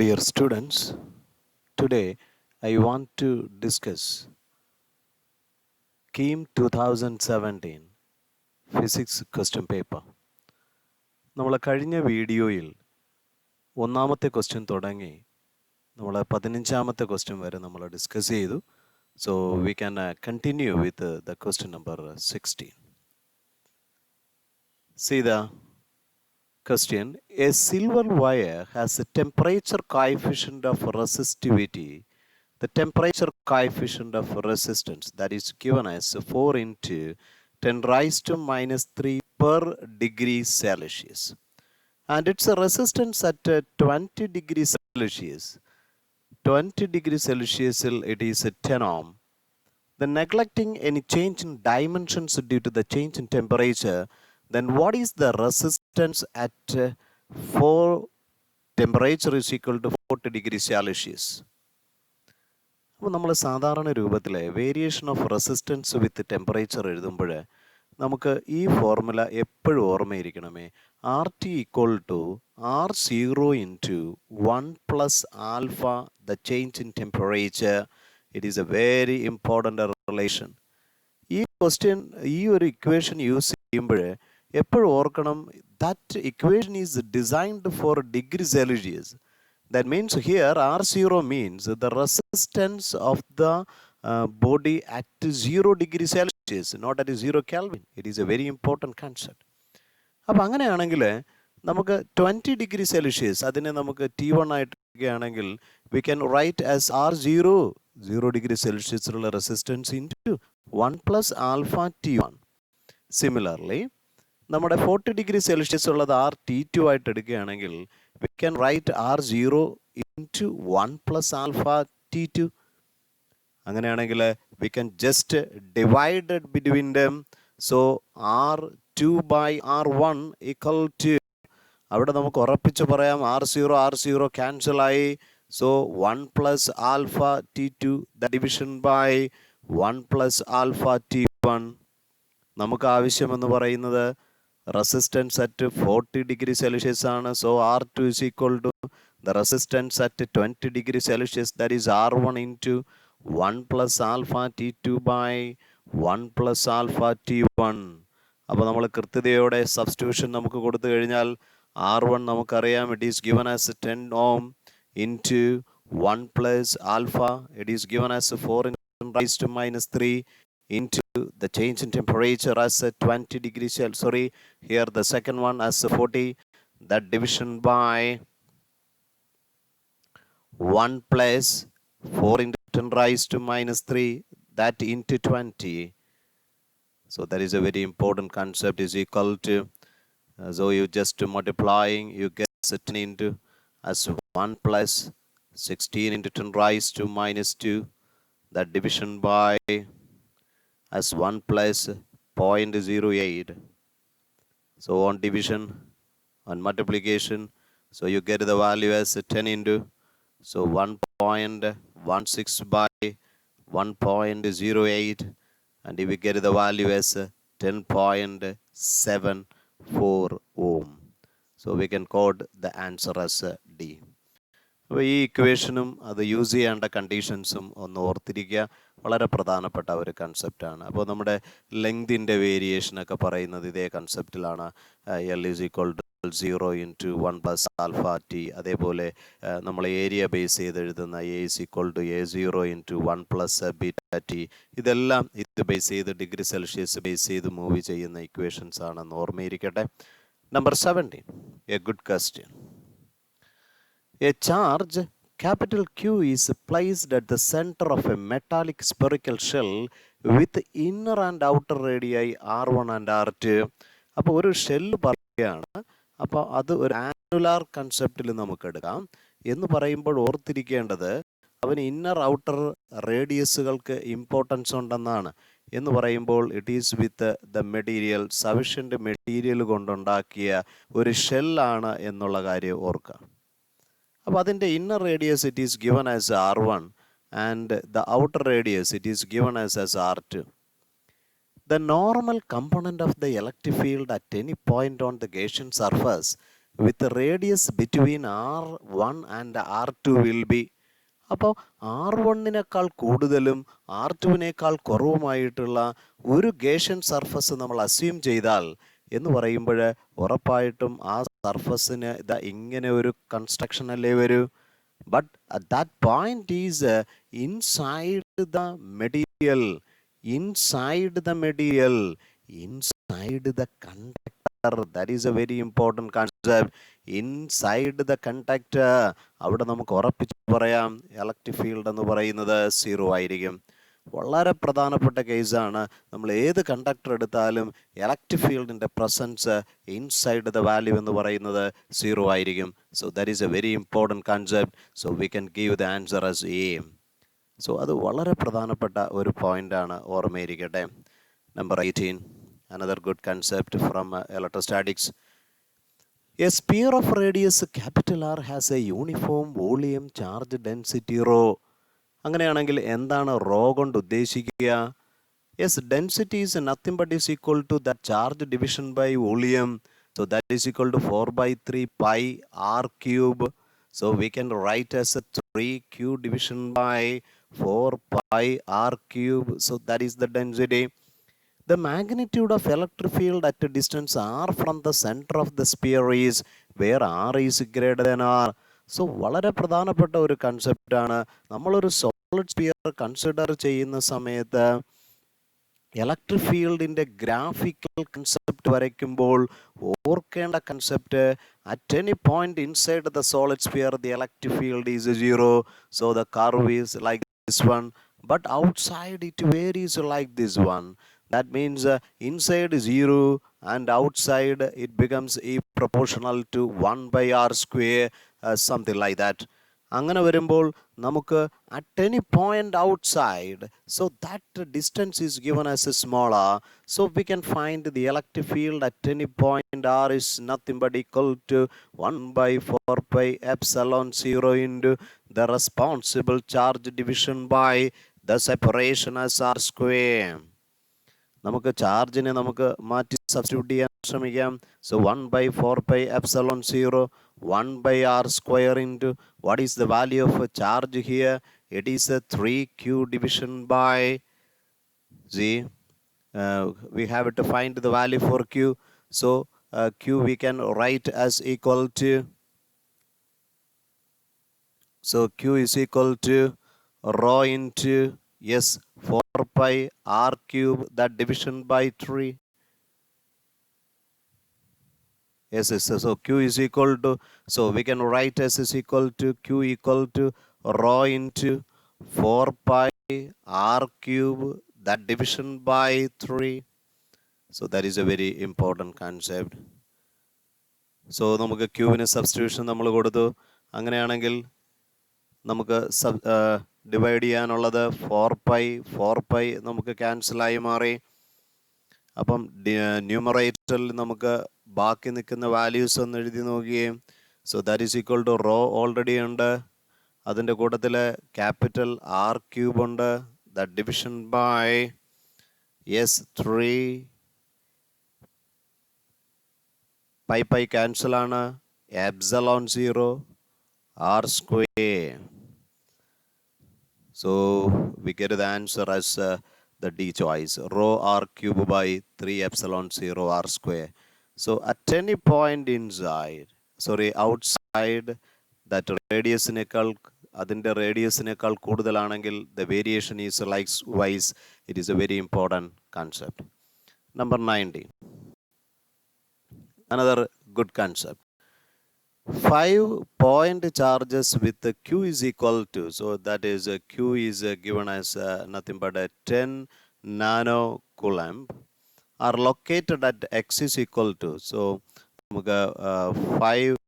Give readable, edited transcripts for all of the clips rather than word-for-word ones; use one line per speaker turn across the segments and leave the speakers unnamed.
Dear students, today I want to discuss Keam 2017 Physics Question Paper. നമ്മൾ കഴിഞ്ഞ വീഡിയോയിൽ ഒന്നാമത്തെ ക്വസ്റ്റ്യൻ തുടങ്ങി നമ്മൾ 15ാമത്തെ ക്വസ്റ്റ്യൻ വരെ നമ്മൾ ഡിസ്കസ് ചെയ്തു. So we can continue with the question number 16. See the question. A silver wire has a temperature coefficient of resistivity. The temperature coefficient of resistance that is given as 4 into 10 raised to minus 3 per degree Celsius. And it's a resistance at 20 degrees Celsius. 20 degrees Celsius it is a 10 ohm. Then neglecting any change in dimensions due to the change in temperature, then what is the resistance at 4 temperature is equal to 40 degrees Celsius? അപ്പോൾ നമ്മൾ സാധാരണ രൂപത്തിൽ variation of resistance with temperature എഴുതുമ്പോൾ നമുക്ക് ഈ formula എപ്പോഴും ഓർമ്മയിരിക്കണമേ. R T equal to R0 into 1 plus alpha the change in temperature. It is a very important relation. ഈ ക്വസ്റ്റ്യൻ ഈ ഒരു ഇക്വേഷൻ യൂസ് ചെയ്യുമ്പോൾ എപ്പോഴും ഓർക്കണം, that equation is designed for degree Celsius. That means here R0 means the resistance of the body at 0 degree Celsius, not at 0 Kelvin. It is a very important concept. അപ്പോൾ അങ്ങനെയാണെങ്കിൽ നമുക്ക് 20 degree Celsius അതിനെ നമുക്ക് T1 ആയിട്ടൊക്കെയാണെങ്കിൽ we can write as R0 0 degree സെൽഷ്യസിലുള്ള resistance into 1 plus alpha T1. Similarly നമ്മുടെ 40 degree Celsius ഉള്ളത് RT2 ആയിട്ട് എടുക്കുകയാണെങ്കിൽ we can write R0 into 1 plus alpha T2. അങ്ങനെയാണെങ്കിൽ we can just divide it between them. So R2 by R1 equal to, അവിടെ നമുക്ക് ഉറപ്പിച്ച് പറയാം R0 cancel ആയി. So 1 plus alpha T2 the division by 1 plus alpha T1. നമുക്ക് ആവശ്യമെന്ന് പറയുന്നത് resistance at 40 degrees Celsius ആണ്. So R2 is equal to the resistance at 20 degrees Celsius, that is R1 into 1 plus alpha T2 by 1 plus alpha T1. അപ്പോൾ നമ്മൾ കൃത്യതയോടെ substitution നമുക്ക് കൊടുത്തു കഴിഞ്ഞാൽ R1 നമുക്കറിയാം, it is given as 10 ohm into 1 plus alpha, it is given as 4 into raised to minus 3 into the change in temperature as 20 degrees Celsius. Sorry, here the second one as 40. That division by 1 plus 4 into 10 raised to minus 3, that into 20. So that is a very important concept, is equal to, so you just multiplying, you get 10 into as 1 plus 16 into 10 raised to minus 2. That division by as 1 plus 0.08. So on division, on multiplication, so you get the value as 10 into, so 1.16 by 1.08, and if we get the value as 10.74 ohm. So we can code the answer as D. അപ്പോൾ ഈ ഇക്വേഷനും അത് use ചെയ്യേണ്ട കണ്ടീഷൻസും ഒന്ന് ഓർത്തിരിക്കുക, വളരെ പ്രധാനപ്പെട്ട ഒരു കൺസെപ്റ്റാണ്. അപ്പോൾ നമ്മുടെ ലെങ്തിൻ്റെ വേരിയേഷനൊക്കെ പറയുന്നത് ഇതേ കൺസെപ്റ്റിലാണ്. L is equal to 0 into 1 plus alpha T. അതേപോലെ നമ്മൾ ഏരിയ ബേസ് ചെയ്ത് എഴുതുന്ന A is equal to A0 into 1 plus beta T. ഇതെല്ലാം ഇത് ബേസ് ചെയ്ത് ഡിഗ്രി സെൽഷ്യസ് ബേസ് ചെയ്ത് മൂവ് ചെയ്യുന്ന ഇക്വേഷൻസ് ആണെന്ന് ഓർമ്മയിരിക്കട്ടെ. Number 17, a good question. A charge capital Q is placed at the center of a metallic spherical shell with inner and outer radii R1 and R2. അപ്പോൾ ഒരു shell പറയുകയാണ്, അപ്പോൾ അത് ഒരു ആനുലാർ കൺസെപ്റ്റിൽ നമുക്ക് എടുക്കാം. എന്ന് പറയുമ്പോൾ ഓർത്തിരിക്കേണ്ടത് അവന് ഇന്നർ ഔട്ടർ റേഡിയസുകൾക്ക് ഇമ്പോർട്ടൻസ് ഉണ്ടെന്നാണ്. എന്ന് പറയുമ്പോൾ it is with the material, sufficient material കൊണ്ടുണ്ടാക്കിയ ഒരു ഷെല്ലാണ് എന്നുള്ള കാര്യം ഓർക്കുക. അപ്പോൾ അതിൻ്റെ inner radius it is given as R1 and the outer radius it is given as R2. The normal component of the electric field at any point on the Gaussian surface with the radius between R1 and R2 will be. അപ്പോൾ R1-നേക്കാൾ കൂടുതലും R2-വിനേക്കാൾ കുറവുമായിട്ടുള്ള ഒരു ഗേഷ്യൻ surface നമ്മൾ assume ചെയ്താൽ എന്ന് പറയുമ്പോൾ ഉറപ്പായിട്ടും ആ സർഫസിന് ഇതാ ഇങ്ങനെ ഒരു കൺസ്ട്രക്ഷൻ അല്ലേ വരൂ. But that point is inside the material, inside the material, inside the conductor. That is a very important concept. Inside the conductor, അവിടെ നമുക്ക് ഉറപ്പിച്ച് പറയാം ഇലക്ട്രിക് ഫീൽഡ് എന്ന് പറയുന്നത് 0 ആയിരിക്കും. വളരെ പ്രധാനപ്പെട്ട കേസാണ്. നമ്മൾ ഏത് കണ്ടക്ടർ എടുത്താലും ഇലക്ട്രിക് ഫീൽഡിൻ്റെ പ്രസൻസ് ഇൻസൈഡ് ദ വാല്യൂ എന്ന് പറയുന്നത് 0 ആയിരിക്കും. So that is a very important concept. So we can give the answer as A. സോ അത് വളരെ പ്രധാനപ്പെട്ട ഒരു പോയിൻ്റാണ്, ഓർമ്മയിരിക്കട്ടെ. Number 18, another good concept from electrostatics. A sphere of radius capital R has a uniform volume charge density rho. അങ്ങനെയാണെങ്കിൽ എന്താണ് rho കൊണ്ട് ഉദ്ദേശിക്കുക? Yes, density is nothing but is equal to the charge division by volume. So that is equal to 4/3 pi R cube. So we can write as A 3q division by 4 pi r cube. So that is the density. The magnitude of electric field at a distance r from the center of the sphere is where r is greater than r. So വളരെ പ്രധാനപ്പെട്ട ഒരു കൺസെപ്റ്റാണ്. നമ്മളൊരു solid sphere consider ചെയ്യുന്ന സമയത്ത് electric ഫീൽഡിൻ്റെ graphical concept വരയ്ക്കുമ്പോൾ ഓർക്കേണ്ട concept, at any point inside the solid sphere the electric field is 0. So the curve is like this one, but outside it varies like this one. That means inside 0 and outside it becomes E proportional to 1 by r square, something like that. അങ്ങനെ വരുമ്പോൾ നമുക്ക് at any point outside, so that distance is given as a smaller, so we can find the electric field at any point r is nothing but equal to 1 by 4 pi epsilon 0 into the responsible charge division by the separation as r square. നമുക്ക് ചാർജിനെ നമുക്ക് മാറ്റി substitute ചെയ്യാൻ ശ്രമിക്കാം. So 1 by 4 pi epsilon 0 1 by r square into what is the value of a charge here? It is a 3q division by z. We have to find the value for q. So q we can write as equal to, so q is equal to rho into, yes, 4 pi r cube, that division by 3. Yes, so q is equal to, so we can write as is equal to q equal to rho into 4 pi r cube, that division by 3. So that is a very important concept. So നമുക്ക് ക്യൂവിന് substitution നമ്മൾ കൊടുത്തു. അങ്ങനെയാണെങ്കിൽ നമുക്ക് divide ചെയ്യാനുള്ളത് 4 pi നമുക്ക് ക്യാൻസലായി മാറി. അപ്പം ന്യൂമറേറ്ററിൽ നമുക്ക് ബാക്കി നിൽക്കുന്ന വാല്യൂസ് ഒന്ന് എഴുതി നോക്കുകയും, so that is equal to rho already ഉണ്ട്, അതിൻ്റെ കൂട്ടത്തിൽ ക്യാപിറ്റൽ ആർ ക്യൂബ് ഉണ്ട്, the division by, yes, 3 pi ക്യാൻസലാണ്, epsilon 0 r square. So we get the answer as the D choice, rho r cube by 3 epsilon 0 r square. So at any point inside, outside, that radiusനേക്കാൾ, അതിൻ്റെ റേഡിയസിനേക്കാൾ കൂടുതലാണെങ്കിൽ the variation is likewise. It is a very important concept. Number 19, another good concept. 5 point charges with the q is equal to, so that is q is given as nothing but a 10 nano coulomb, are located at x is equal to, so നമുക്ക് 5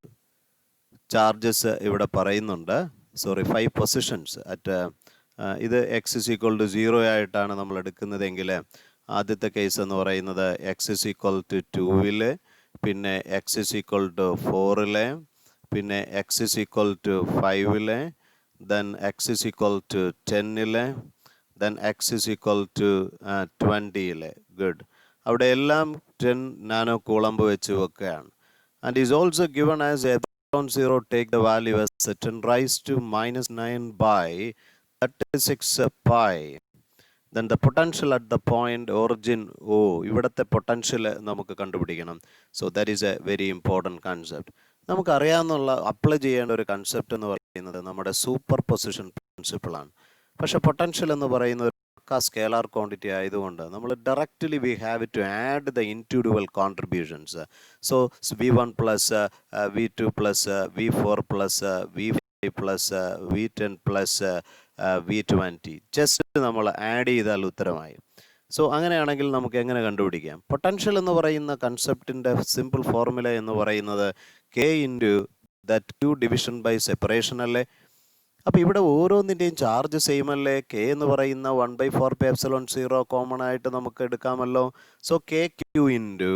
charges ഇവിടെ പറയുന്നുണ്ട്, 5 positions at, ഇത് x is equal to 0 ആയിട്ടാണ് നമ്മൾ എടുക്കുന്നതെങ്കിൽ ആദ്യത്തെ case എന്ന് പറയുന്നത് എക്സ് ഇസ് ഈക്വൽ ടു 2-ൽ, പിന്നെ എക്സ് ഇസ് ഈക്വൽ ടു 4-ൽ, പിന്നെ എക്സ് ഇസ് ഈക്വൽ ടു 5-ൽ, then x is equal to 10-ൽ, then x is equal to 20-ൽ. ഗുഡ്. അവിടെ എല്ലാം 10 നാനോ കൂളമ്പ് വെച്ച് വെക്കുകയാണ്. and is also given as epsilon 0, take the value as 10 raised to minus 9 by 36 pi. Then the potential at the point origin O, ഇവിടുത്തെ potential നമുക്ക് കണ്ടുപിടിക്കണം. So that is a very important concept. നമുക്കറിയാവുന്നുള്ള apply ചെയ്യേണ്ട ഒരു concept എന്ന് പറയുന്നത് നമ്മുടെ super position പ്രിൻസിപ്പിളാണ്. പക്ഷേ പൊട്ടൻഷ്യൽ എന്ന് പറയുന്ന ഒരു സ്കേലാർ ക്വാണ്ടിറ്റി ആയതുകൊണ്ട് നമ്മൾ directly we have to add the individual contributions. So V1 plus V2 plus V4 plus V5 plus V10 plus V20 just നമ്മൾ ആഡ് ചെയ്താൽ ഉത്തരമായി. സോ അങ്ങനെയാണെങ്കിൽ നമുക്ക് എങ്ങനെ കണ്ടുപിടിക്കാം? പൊട്ടൻഷ്യൽ എന്ന് പറയുന്ന കൺസെപ്റ്റിൻ്റെ സിമ്പിൾ ഫോർമുല എന്ന് പറയുന്നത് K into that Q division by separation അല്ലേ? അപ്പോൾ ഇവിടെ ഓരോന്നിൻ്റെയും ചാർജ് സെയിം അല്ലേ? K എന്ന് പറയുന്ന 1/4πε0 കോമൺ ആയിട്ട് നമുക്ക് എടുക്കാമല്ലോ. സോ KQ ഇൻറ്റു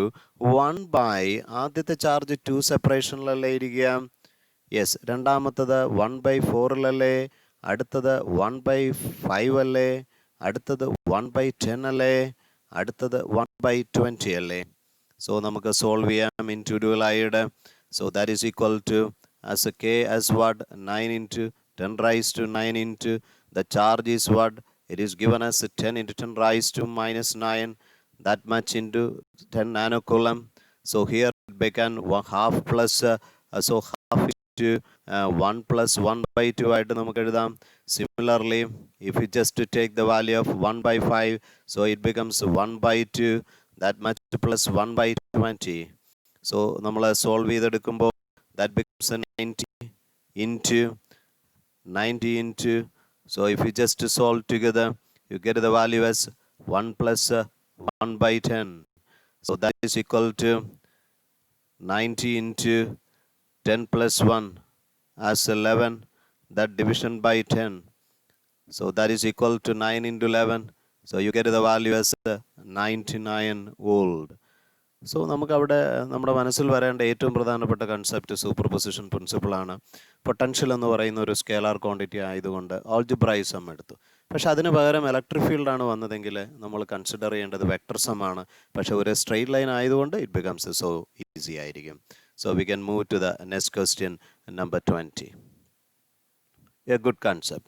1 ആദ്യത്തെ ചാർജ് 2 സെപ്പറേഷനിലല്ലേ ഇരിക്കുക? യെസ്. രണ്ടാമത്തത് 1/4 അടുത്തത് 1/5 അല്ലേ? അടുത്തത് 1/10 അല്ലേ? അടുത്തത് 1/20 അല്ലേ? സോ നമുക്ക് സോൾവ് ചെയ്യാം ഇൻഡിവിജ്വൽ ആയിട്ട്. So that is equal to as K as what? 9 into 10 raised to 9 into the charge is what? It is given as 10 into 10 raised to minus 9, that much into 10 nanocoulomb. So here it became half plus so half into 1 plus 1/2 ആയിട്ട് നമുക്ക് എഴുതാം. Similarly, if you just take the value of 1/5, so it becomes 1/2, that much plus 1/20. So നമ്മൾ solve ചെയ്തെടുക്കുമ്പോൾ that becomes 90 into, so if you just solve together, you get the value as 1 plus 1/10. So that is equal to 90 into 10 plus 1 as 11, that division by 10. So that is equal to 9 into 11. So you get the value as 99 volt. So നമുക്കവിടെ നമ്മുടെ മനസ്സിൽ വരേണ്ട ഏറ്റവും പ്രധാനപ്പെട്ട concept super position പ്രിൻസിപ്പിളാണ്. Potential എന്ന് പറയുന്ന ഒരു scalar quantity ആയതുകൊണ്ട് ആൾജിബ്രായിക് സം എടുത്തു. പക്ഷേ അതിന് പകരം ഇലക്ട്രിക് ഫീൽഡാണ് വന്നതെങ്കിൽ നമ്മൾ കൺസിഡർ ചെയ്യേണ്ടത് വെക്ടർ സം ആണ്. പക്ഷേ ഒരു സ്ട്രെയിറ്റ് ലൈൻ ആയതുകൊണ്ട് ഇറ്റ് ബിക്കംസ് സോ ഈസി ആയിരിക്കും. So we can move to the next question number 20. A good concept.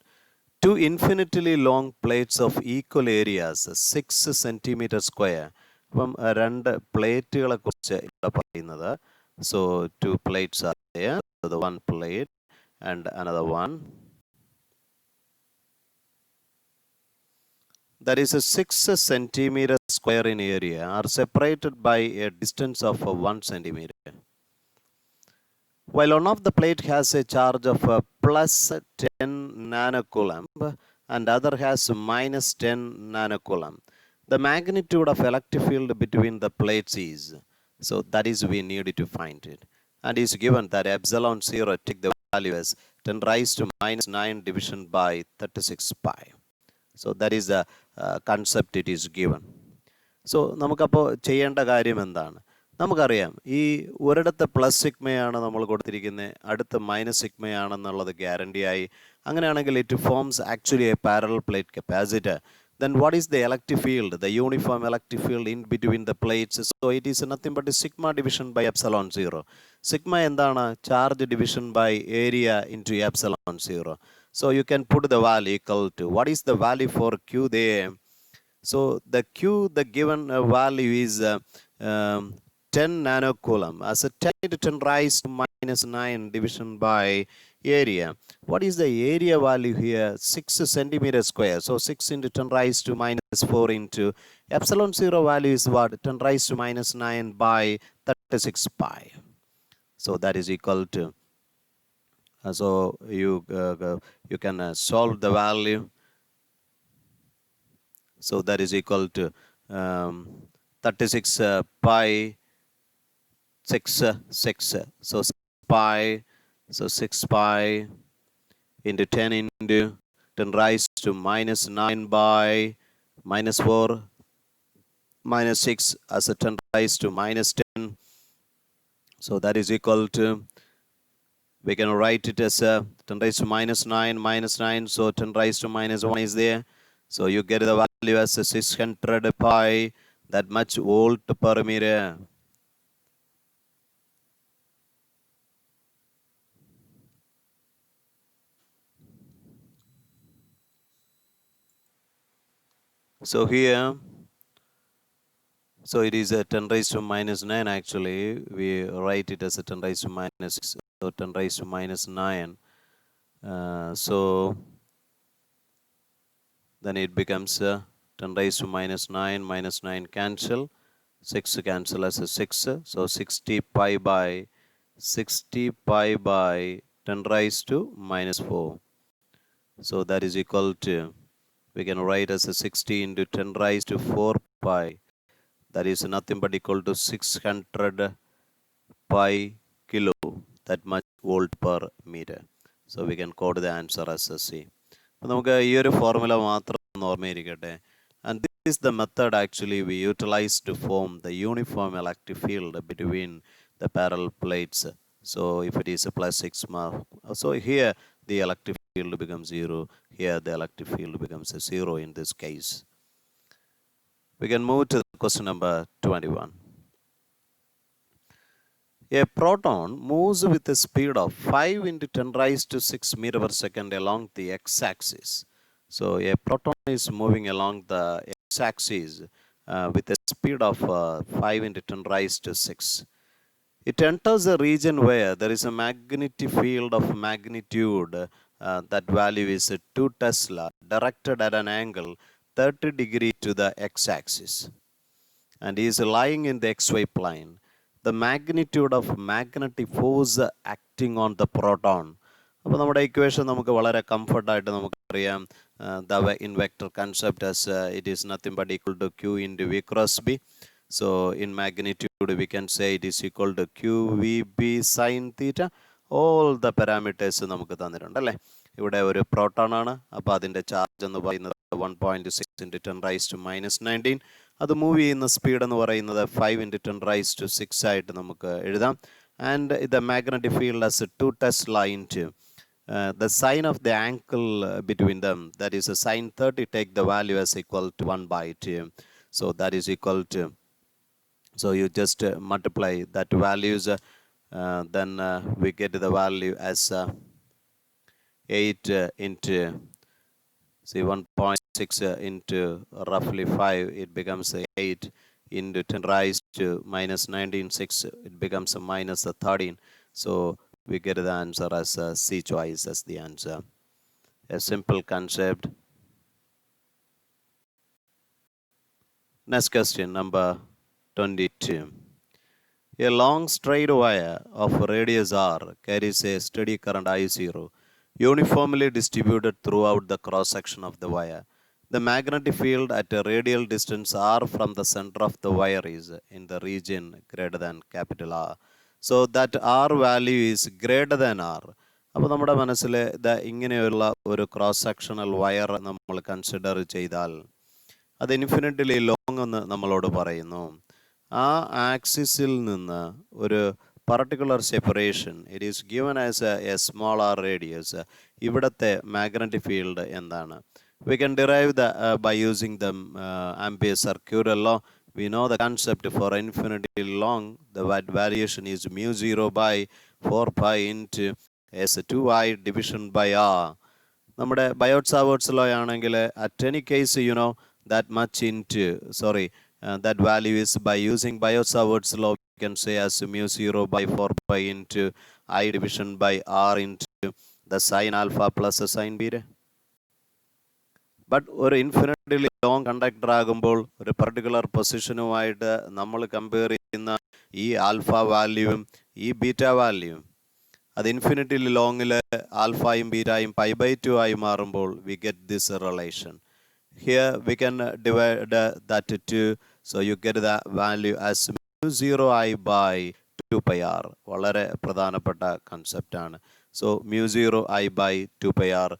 Two infinitely long plates of equal areas 6 centimeter square. അപ്പം രണ്ട് പ്ലേറ്റുകളെ കുറിച്ച് ഇവിടെ പറയുന്നത്. So 2 plates are there. So the one plate and another one. That is a 6 centimeter square in area are separated by a distance of 1 centimeter. While one of the plate has a charge of plus 10 nanocoulomb and other has minus 10 nanocoulomb. The magnitude of electric field between the plates is, so that is we need to find it, and is given that epsilon 0, take the value as 10 raised to minus 9 division by 36 pi. So that is the concept it is given. So നമുക്കപ്പോൾ ചെയ്യേണ്ട കാര്യം എന്താണ്? നമുക്കറിയാം ഈ ഒരിടത്ത് plus സിഗ്മയാണ് നമ്മൾ കൊടുത്തിരിക്കുന്നത്, അടുത്ത് മൈനസ് സിഗ്മയാണെന്നുള്ളത് ഗ്യാരണ്ടി ആയി. അങ്ങനെയാണെങ്കിൽ it forms actually A parallel plate capacitor. Then what is the electric field? The uniform electric field in between the plates. So it is nothing but a sigma division by epsilon 0. Sigma endana? Charge division by area into epsilon 0. So you can put the value equal to, what is the value for Q there? So the Q, the given value is 10 nanocoulomb as a 10 to 10 raised to minus 9 division by area. What is the area value here? 6 centimeter square. So 6 into 10 raised to minus 4 into epsilon 0 value is what? 10 raised to minus 9 by 36 pi. So that is equal to, so you can solve the value. So that is equal to 36 pi 6. So 6 pi. So 6 pi into 10 into 10 raised to minus 9 by minus 4 minus 6 as a 10 raised to minus 10. So that is equal to, we can write it as 10 raised to minus 9. So 10 raised to minus 1 is there. So you get the value as 600 pi, that much volt per meter. So here, so it is a 10 raised to minus 9 actually. We write it as a 10 raised to minus 6, so 10 raised to minus 9. So then it becomes 10 raised to minus 9 cancel. 6 cancel as a 6. So 60 pi by 10 raised to minus 4. So that is equal to, we can write as a 60 into 10 raised to 4 pi. That is nothing but equal to 600 pi kilo, that much volt per meter. So we can quote the answer as a C. നമുക്ക് ഈ ഒരു formula മാത്രം ഒന്ന് ഓർമ്മയിരിക്കട്ടെ. And this is the method actually we utilize to form the uniform electric field between the parallel plates. So if it is a plus 6 mark, so here the electric field becomes 0, here the electric field becomes a 0 in this case. We can move to question number 21. A proton moves with a speed of 5 into 10 raised to 6 meter per second along the x-axis. So a proton is moving along the x-axis with a speed of 5 into 10 raised to 6. It enters a region where there is a magnetic field of magnitude, that value is 2 Tesla, directed at an angle 30 degree to the x-axis, and is lying in the xy plane. The magnitude of magnetic force acting on the proton. അപ്പോൾ നമ്മുടെ equation നമുക്ക് വളരെ കംഫർട്ടായിട്ട് നമുക്കറിയാം. The in vector concept as it is nothing but equal to Q into V cross B. So in magnitude we can say it is equal to QVB sin theta. All the parameters നമുക്ക് തന്നിട്ടുണ്ട് അല്ലേ. ഇവിടെ ഒരു proton ആണ്. അപ്പോൾ അതിൻ്റെ charge എന്ന് പറയുന്നത് 1.6 into 10 raised to minus 19. അത് മൂവ് ചെയ്യുന്ന സ്പീഡ് എന്ന് പറയുന്നത് 5 into 10 raised to 6 ആയിട്ട് നമുക്ക് എഴുതാം. And the magnetic field as 2 Tesla into the sign of the angle between them, that is a sin 30, take the value as equal to 1 by 2. So that is equal to, so you just multiply that values, then we get the value as 8 into, see 1.6 into roughly 5, it becomes 8 into 10 raised to minus 19, 6, it becomes a minus 13. So we get the answer as C choice as the answer. A simple concept. Next question, number 22. A long straight wire of radius r carries a steady current I0 uniformly distributed throughout the cross section of the wire. The magnetic field at a radial distance r from the center of the wire is in the region greater than capital R. So that r value is greater than r. അപ്പോൾ നമ്മുടെ മനസ്സിൽ ഇങ്ങനെയുള്ള ഒരു cross sectional wire നമ്മൾ consider ചെയ്താൽ അത് infinitely long എന്ന് നമ്മളോട് പറയുന്നു. ആ ആക്സിസിൽ നിന്ന് ഒരു particular separation, it is given as a smaller radius. ഇവിടത്തെ മാഗ്നറ്റിക് ഫീൽഡ് എന്താണ്? We can derive the by using the Ampere's circular law. We know the concept for infinity long, the variation is mu 0 by 4 pi into S2i division by R. നമ്മുടെ ബയോട്ട്-സാവേർട്ട്സ് law ആണെങ്കിൽ at any case you know that much into, that value is, by using Biot-Savart's law we can say as mu 0 by 4 pi into I division by R into the sin alpha plus the sin beta. But ഒരു infinitely long conductor ആകുമ്പോൾ ഒരു particular പൊസിഷനുമായിട്ട് നമ്മൾ compare ചെയ്യുന്ന ഈ alpha വാല്യൂവും ഈ beta വാല്യൂവും അത് infinitely ലോങ്ങിൽ ആൽഫയും ബീറ്റയും pi by 2 ആയി മാറുമ്പോൾ we get this relation. Here we can divide that to 2, so you get the value as mu 0i by 2 pi r. വളരെ പ്രധാനപ്പെട്ട കൺസെപ്റ്റ് ആണ്. So mu 0i by 2 pi r,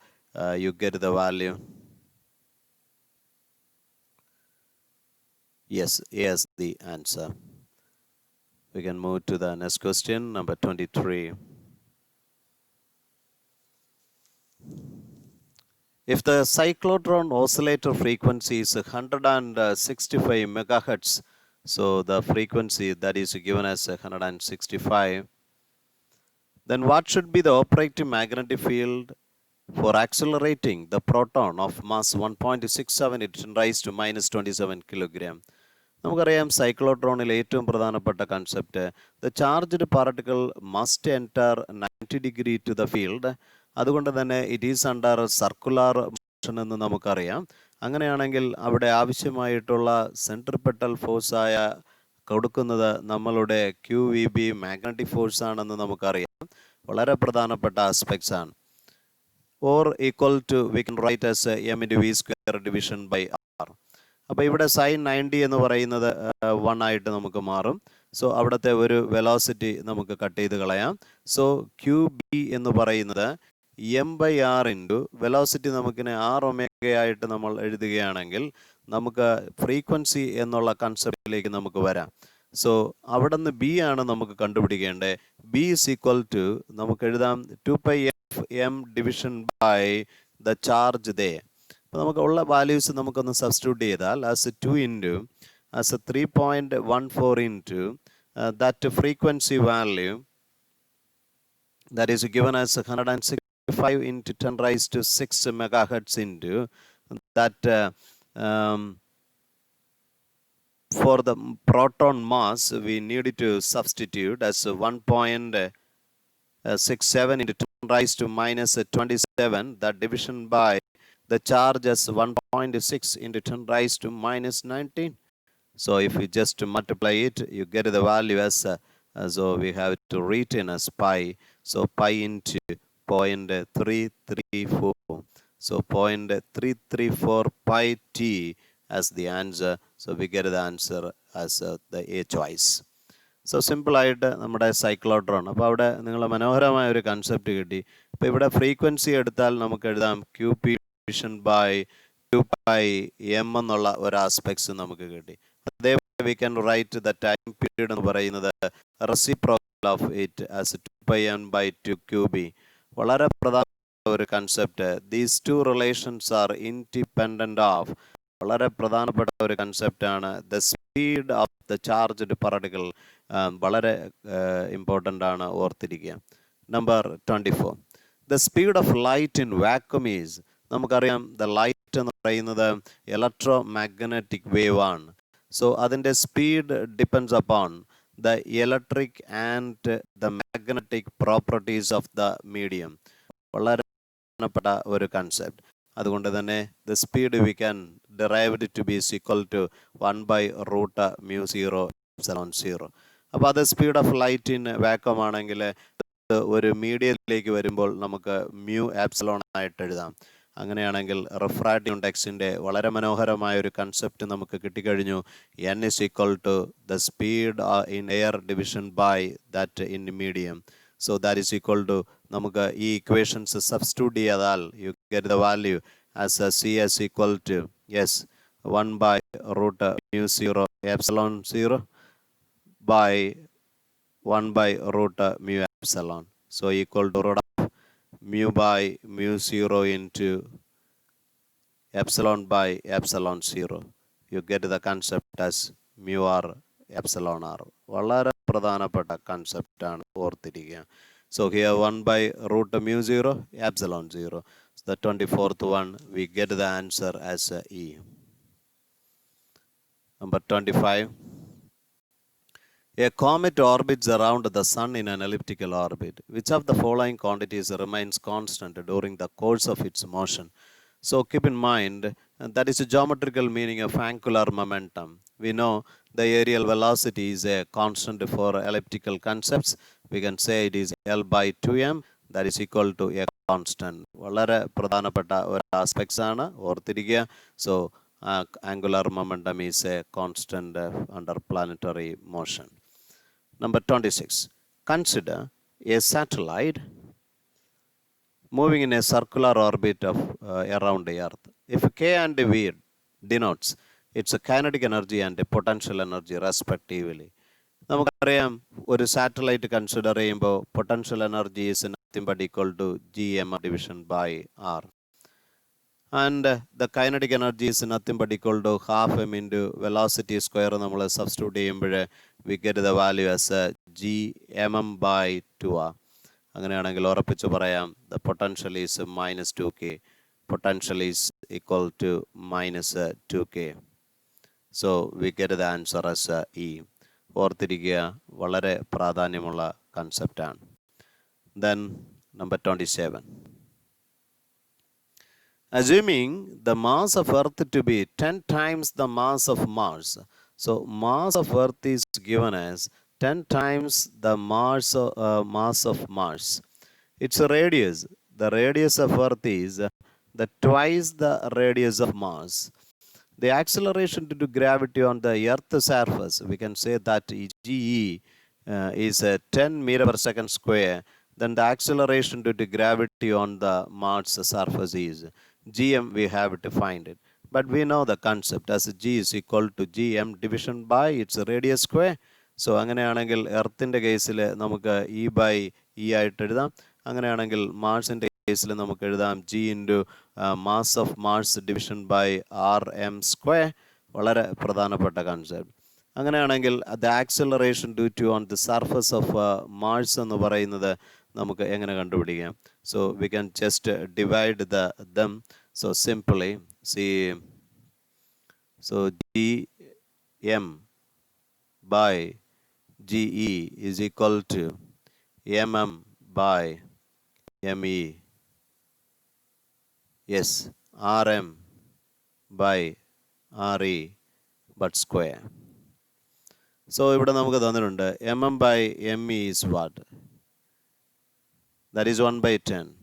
you get the value. Yes, yes, the answer. We can move to the next question, number 23. If the cyclotron oscillator frequency is 165 megahertz, so the frequency that is given as 165, then what should be the operating magnetic field For accelerating the proton of mass 1.67 it raised to minus 27 kilogram. നമുക്കറിയാം സൈക്ലോട്രോണിൽ ഏറ്റവും പ്രധാനപ്പെട്ട concept the charged particle must enter 90 degree to the field. അതുകൊണ്ട് തന്നെ it is under circular motion എന്ന് നമുക്കറിയാം. അങ്ങനെയാണെങ്കിൽ അവിടെ ആവശ്യമായിട്ടുള്ള സെൻട്രിപെറ്റൽ ഫോഴ്സായ കൊടുക്കുന്നത് നമ്മളുടെ QVB മാഗ്നറ്റിക് ഫോഴ്സ് ആണെന്ന് നമുക്കറിയാം. വളരെ പ്രധാനപ്പെട്ട ആസ്പെക്ട്സ് ആണ്. Or equal to we can write as m into v square division by r. അപ്പോൾ ഇവിടെ സൈൻ 90 എന്ന് പറയുന്നത് 1 ആയിട്ട് നമുക്ക് മാറും. സോ അവിടുത്തെ ഒരു വെലോസിറ്റി നമുക്ക് കട്ട് ചെയ്ത് കളയാം. സോ QB എന്ന് പറയുന്നത് m/r ഇൻറ്റു വെലോസിറ്റി നമുക്കിനെ r ഒമേഗ ആയിട്ട് നമ്മൾ എഴുതുകയാണെങ്കിൽ നമുക്ക് ഫ്രീക്വൻസി എന്നുള്ള കൺസെപ്റ്റിലേക്ക് നമുക്ക് വരാം. സോ അവിടെ നിന്ന് ബി ആണ് നമുക്ക് കണ്ടുപിടിക്കേണ്ടത്. ബി ഇസ് ഈക്വൽ ടു നമുക്ക് എഴുതാം 2πm division by the charge ദേ. അപ്പോൾ നമുക്ക് ഉള്ള വാല്യൂസ് നമുക്കൊന്ന് സബ്സ്റ്റിറ്റ്യൂട്ട് ചെയ്താൽ as 2 into as 3.14 into that frequency value that is given as 165 into 10 raised to 6 megahertz into that for the proton mass we need to substitute as 1.67 into 10 raised to minus 27, that division by the charge as 1.6 into 10 raised to minus 19. So if you just multiply it, you get the value as so we have to written as pi. So pi into 0.334. So 0.334 pi t as the answer. So we get the answer as the A choice. So സിമ്പിളായിട്ട് നമ്മുടെ cyclotron. അപ്പോൾ അവിടെ നിങ്ങൾ മനോഹരമായ ഒരു concept കിട്ടി. അപ്പോൾ ഇവിടെ ഫ്രീക്വൻസി എടുത്താൽ നമുക്ക് എഴുതാം QP ഡിവിഷൻ ബൈ 2πm എന്നുള്ള ഒരു ആസ്പെക്ട്സ് നമുക്ക് കിട്ടി. അതേപോലെ we can write the time period എന്ന് പറയുന്നത് reciprocal of it as 2πm/2 QB. വളരെ പ്രധാനപ്പെട്ട ഒരു concept. These two relations are independent of. വളരെ പ്രധാനപ്പെട്ട ഒരു കൺസെപ്റ്റാണ് the speed of the charged particle. വളരെ ഇമ്പോർട്ടൻ്റ് ആണ്, ഓർത്തിരിക്കുക. Number 24, the speed of light in vacuum is. നമുക്കറിയാം ദ ലൈറ്റ് എന്ന് പറയുന്നത് ഇലക്ട്രോ മാഗ്നറ്റിക് വേവ് ആണ്. സോ അതിൻ്റെ speed depends upon the electric and the magnetic properties of the medium. വളരെ പ്രധാനപ്പെട്ട ഒരു കൺസെപ്റ്റ്. അതുകൊണ്ട് തന്നെ the speed we can derived to be equal to 1/√μ0ε0. അപ്പോൾ അത് speed of light in vacuum ആണെങ്കിൽ ഒരു മീഡിയത്തിലേക്ക് വരുമ്പോൾ നമുക്ക് μ∈ ആയിട്ട് എഴുതാം. അങ്ങനെയാണെങ്കിൽ റിഫ്രാക്റ്റീവ് ഇൻഡെക്സിൻ്റെ വളരെ മനോഹരമായ ഒരു കൺസെപ്റ്റ് നമുക്ക് കിട്ടിക്കഴിഞ്ഞു. n is equal to the speed in air division by that in medium. So that is equal to നമുക്ക് ഈ ഇക്വേഷൻസ് സബ്സ്റ്റിറ്റ്യൂട്ട് ചെയ്താൽ you get the value as C is equal to 1/√μ0ε0 by 1/√μ∈. So equal to root of μ/μ0 into epsilon by epsilon 0. You get the concept as μr epsilon r. വളരെ പ്രധാനപ്പെട്ട concept ആണ്, ഓർത്തിരിക്കുക. So here 1/√μ0 epsilon 0. So the 24th one we get the answer as E. Number 25. A comet orbits around the sun in an elliptical orbit. Which of the following quantities remains constant during the course of its motion? So keep in mind that is a geometrical meaning of angular momentum. We know the aerial velocity is a constant for elliptical concepts. We can say it is L/2m, that is equal to a constant. വളരെ പ്രധാനപ്പെട്ട ഒരു aspects ആണ്, ഓർത്തിരിക്കുക. So angular momentum is a constant under planetary motion. Number 26. Consider a satellite moving in a circular orbit of around the Earth. If K and V denotes its kinetic energy and potential energy respectively. നമുക്കറിയാം ഒരു satellite consider ചെയ്യുമ്പോൾ potential energy is nothing but equal to gm division by r. And the kinetic energy is nothing but equal to half m into velocity square. നമ്മൾ substitute ചെയ്യുമ്പോൾ we get the value as gmm by 2r. അങ്ങനെയാണെങ്കിൽ ഉറപ്പിച്ച് പറയാം the potential is minus 2k. Potential is equal to minus 2k. So we get the answer as E. ഓർത്തിരിക്കുക, വളരെ പ്രാധാന്യമുള്ള കൺസെപ്റ്റാണ്. Then number 27. Assuming the mass of Earth to be 10 times the mass of Mars. So mass of Earth is given as 10 times the mass of Mars. Its radius, the radius of Earth is the twice the radius of Mars. The acceleration due to gravity on the Earth's surface, we can say that GE is 10 meter per second square. Then the acceleration due to gravity on the Mars surface is GM. We have to find it. But we know the concept as G is equal to GM division by its radius square. So അങ്ങനെയാണെങ്കിൽ എർത്തിൻ്റെ കേസിൽ നമുക്ക് E by E ആയിട്ട് എഴുതാം. അങ്ങനെയാണെങ്കിൽ മാർസിൻ്റെ കേസിൽ നമുക്ക് എഴുതാം G into mass of Mars division by R M square. വളരെ പ്രധാനപ്പെട്ട കൺസെപ്റ്റ്. അങ്ങനെയാണെങ്കിൽ the acceleration due to on the surface of Mars എന്ന് പറയുന്നത് നമുക്ക് എങ്ങനെ കണ്ടുപിടിക്കാം? So we can just divide them. So simply see, so G M by GE is equal to mm by me. Yes, rm by re but square. So ഇവിടെ നമുക്ക് തന്നിട്ടുണ്ട് mm by me is what? That is 1 by 10.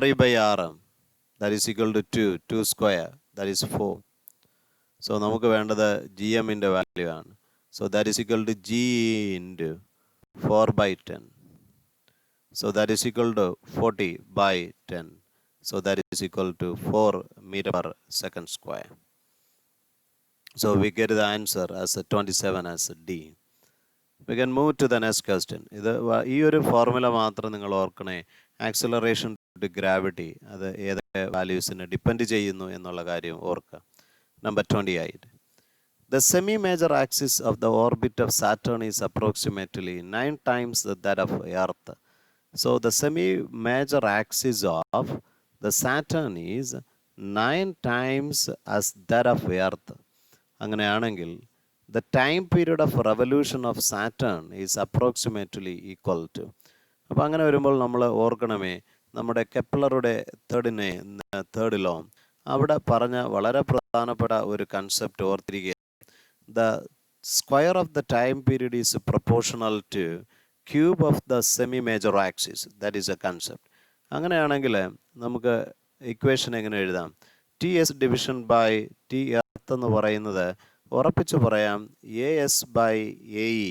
re by rm, that is equal to 2. 2 square, that is 4. So നമുക്ക് വേണ്ടത് G എമ്മിൻ്റെ value ആണ്. So that is equal to G into 4 by 10. So that is equal to 40 by 10. So that is equal to 4 meter per second square. So we get the answer as 27 as D. We can move to the next question. ഈ ഒരു formula മാത്രം നിങ്ങൾ ഓർക്കണേ. Acceleration to gravity അത് ഏതൊക്കെ വാല്യൂസിനെ depend ചെയ്യുന്നു എന്നുള്ള കാര്യം ഓർക്കുക. Number 28. The semi-major axis of the orbit of Saturn is approximately 9 times that of Earth. So the semi-major axis of the Saturn is 9 times as that of Earth. അങ്ങനെയാണെങ്കിൽ the time period of revolution of Saturn is approximately equal to. അപ്പോൾ അങ്ങനെ വരുമ്പോൾ നമ്മൾ ഓർക്കണമേ, നമ്മുടെ കെപ്ലറുടെ third law അവിടെ പറഞ്ഞ വളരെ പ്രധാനപ്പെട്ട ഒരു കൺസെപ്റ്റ് ഓർത്തിരിക്കുക. The square of the time period is proportional to cube of the semi major axis. That is a concept. അങ്ങനെയാണെങ്കിൽ നമുക്ക് ഇക്വേഷൻ എങ്ങനെ എഴുതാം? T S division by T earth എന്ന് പറയുന്നത് ഉറപ്പിച്ച് പറയാം A S by A E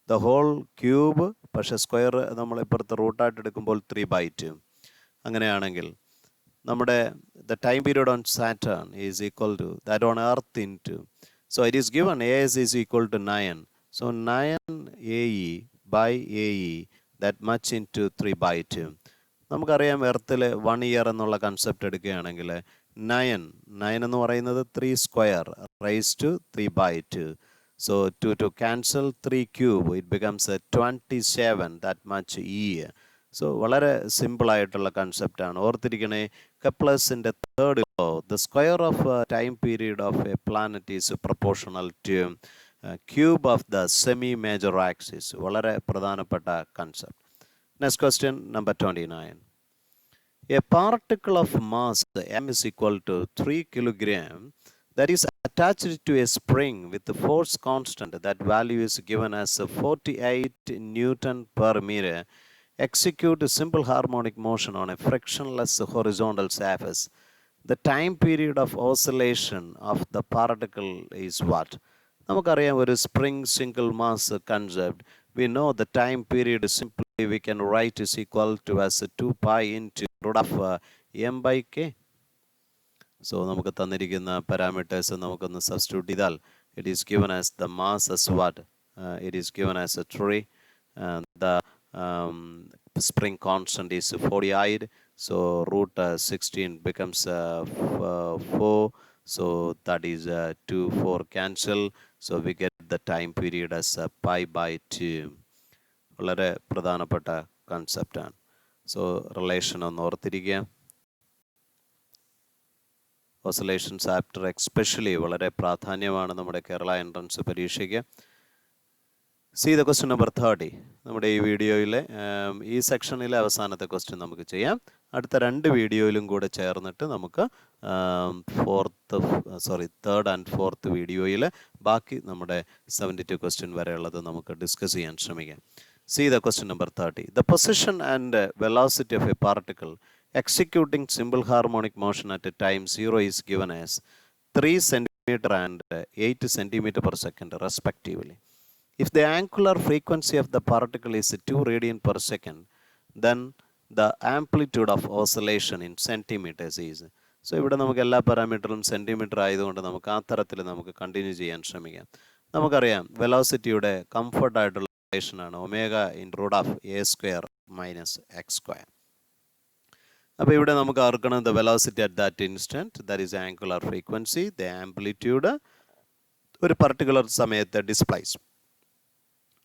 the whole cube. പക്ഷേ square നമ്മൾ ഇപ്പുറത്ത് റൂട്ടായിട്ട് എടുക്കുമ്പോൾ 3/2. അങ്ങനെയാണെങ്കിൽ നമ്മുടെ the time period on Saturn is equal to that on Earth into, so it is given AS is equal to 9. So 9 AE by AE, that much into 3/2. നമുക്കറിയാം എർത്തിൽ 1 year എന്നുള്ള concept എടുക്കുകയാണെങ്കിൽ 9 എന്ന് പറയുന്നത് 3 square raise to 3/2. So to cancel 3 cube, it becomes a 27, that much E. So വളരെ സിമ്പിളായിട്ടുള്ള കൺസെപ്റ്റാണ്. ഓർത്തിരിക്കണേ, കെപ്ലേഴ്സിൻ്റെ third law, the square of time period of a planet is proportional to cube of the semi major axis. വളരെ പ്രധാനപ്പെട്ട concept. Next question, number 29. A particle of mass m is equal to 3 kilogram that is attached to a spring with the force constant, that value is given as 48 Newton per meter, execute a simple harmonic motion on a frictionless horizontal surface. The time period of oscillation of the particle is what? നമുക്കറിയാം ഒരു spring single mass concept. We know the time period simply we can write is equal to as 2 pi into root of m by k. So നമുക്ക് തന്നിരിക്കുന്ന parameters നമുക്കൊന്ന് substitute ചെയ്താൽ it is given as the mass as what? It is given as a 3. The spring constant is 48, so root 16 becomes 4, so that is 2, 4 cancel, so we get the time period as pi by 2. വളരെ പ്രധാനപ്പെട്ട കൺസെപ്റ്റാണ്. So relation ഒന്ന് ഓർത്തിരിക്കുക. Oscillation chapter especially വളരെ പ്രാധാന്യമാണ് നമ്മുടെ Kerala entrance പരീക്ഷയ്ക്ക്. C the question number 30. നമ്മുടെ ഈ വീഡിയോയിലെ ഈ സെക്ഷനിലെ അവസാനത്തെ ക്വസ്റ്റ്യൻ നമുക്ക് ചെയ്യാം. അടുത്ത 2 വീഡിയോയിലും കൂടെ ചേർന്നിട്ട് നമുക്ക് തേർഡ് ആൻഡ് ഫോർത്ത് വീഡിയോയിൽ ബാക്കി നമ്മുടെ 72 ക്വസ്റ്റ്യൻ വരെയുള്ളത് നമുക്ക് ഡിസ്കസ് ചെയ്യാൻ ശ്രമിക്കാം. See the question number 30. The position and velocity of a particle executing simple harmonic motion at a time 0 is given as 3 centimeter and 8 centimeter per second respectively. If the angular frequency of the particle is 2 radian per second, then the amplitude of oscillation in centimeters is. So ഇവിടെ നമുക്ക് എല്ലാ പാരാമീറ്ററും centimetre ആയതുകൊണ്ട് നമുക്ക് ആ തരത്തിൽ നമുക്ക് continue ചെയ്യാൻ ശ്രമിക്കാം. നമുക്കറിയാം വെലോസിറ്റിയുടെ കംഫർട്ട് ആയിട്ടുള്ള റിലേഷൻ ആണ് omega in root of A square minus X square. അപ്പോൾ ഇവിടെ നമുക്ക് ഓർക്കണം the velocity at that instant, that is angular frequency, the amplitude, ഒരു പർട്ടിക്കുലർ സമയത്തെ ഡിസ്പ്ലേസ്.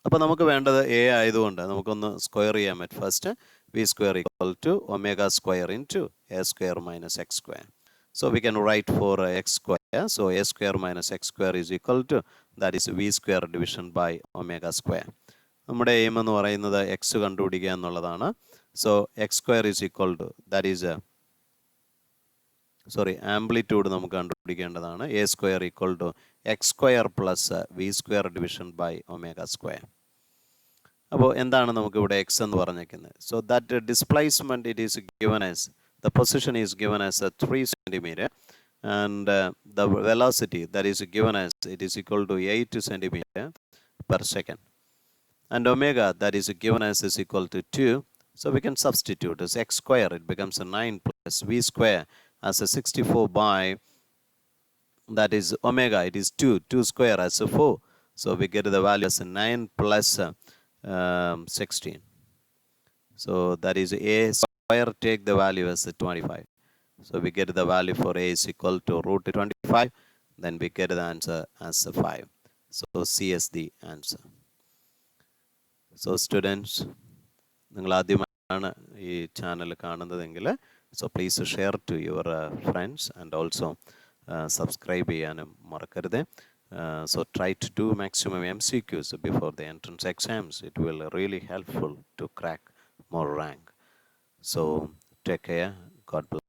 അപ്പോൾ നമുക്ക് വേണ്ടത് എ ആയതുകൊണ്ട് നമുക്കൊന്ന് സ്ക്വയർ ചെയ്യാം. At first V square equal to omega square into A square minus X square. So we can write for x square. So a square minus x square is equal to, that is v square division by omega square. നമ്മുടെ aim എന്ന് പറയുന്നത് x കണ്ടുപിടിക്കുക എന്നുള്ളതാണ്. So x square is equal to, that is amplitude നമുക്ക് കണ്ടുപിടിക്കേണ്ടതാണ്. A square equal to x square plus v square division by omega square. അപ്പോൾ എന്താണ് നമുക്കിവിടെ എക്സ് എന്ന് പറഞ്ഞേക്കുന്നത്? So that displacement it is given as, the position is given as 3 centimeter and the velocity that is given as it is equal to 8 centimeter per second, and omega that is given as is equal to 2. So we can substitute as x square, it becomes a 9 plus v square as a 64 by, that is omega, it is 2 square as a 4. So we get the value as a 9 plus 16. So that is a square, take the value as 25. So we get the value for a is equal to root 25. Then we get the answer as 5. So C is the answer. So students, നിങ്ങൾ ആദ്യമായാണ് ഈ channel കാണുന്നതെങ്കിൽ so please share to your friends and also subscribe ചെയ്യാനും മറക്കരുത്. So try to do maximum MCQs before the entrance exams. It will really helpful to crack more rank. So take care. God bless.